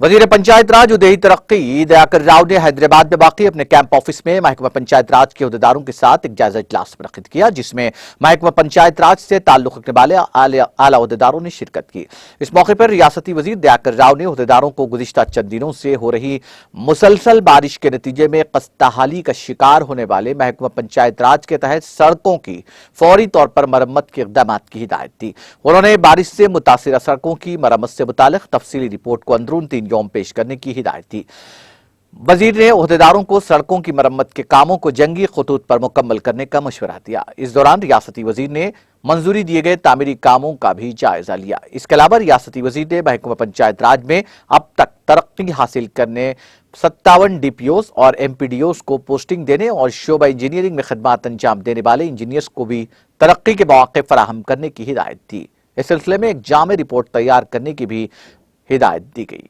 وزیر پنچایت راج ودیہی ترقی دیاکر راؤ نے حیدرآباد میں واقع اپنے کیمپ آفس میں محکمہ پنچایت راج کے عہدیداروں کے ساتھ ایک جائزہ اجلاس منعقد کیا، جس میں محکمہ پنچایت راج سے تعلق رکھنے والے اعلیٰ عہدیداروں نے شرکت کی۔ اس موقع پر ریاستی وزیر دیاکر راؤ نے عہدیداروں کو گزشتہ چند دنوں سے ہو رہی مسلسل بارش کے نتیجے میں خستہ حالی کا شکار ہونے والے محکمہ پنچایت راج کے تحت سڑکوں کی فوری طور پر مرمت کے اقدامات کی ہدایت دی۔ انہوں نے بارش سے متاثرہ سڑکوں کی مرمت سے متعلق تفصیلی رپورٹ کو اندرون 3 یوم پیش کرنے کی ہدایت دی۔ وزیر نے عہدیداروں کو سڑکوں کی مرمت کے کاموں کو جنگی خطوط پر مکمل کرنے کا مشورہ دیا۔ اس دوران ریاستی وزیر نے منظوری دیے گئے تعمیری کاموں کا بھی جائزہ لیا۔ اس کے علاوہ ریاستی وزیر نے محکمہ پنچایت راج میں اب تک ترقی حاصل کرنے 57 ڈی پی اوز اور ایم پی ڈی اوز کو پوسٹنگ دینے اور شعبہ انجینئرنگ میں خدمات انجام دینے والے انجینئرز کو بھی ترقی کے مواقع فراہم کرنے کی ہدایت دی۔ اس سلسلے میں ایک جامع رپورٹ تیار کرنے کی بھی ہدایت دی گئی۔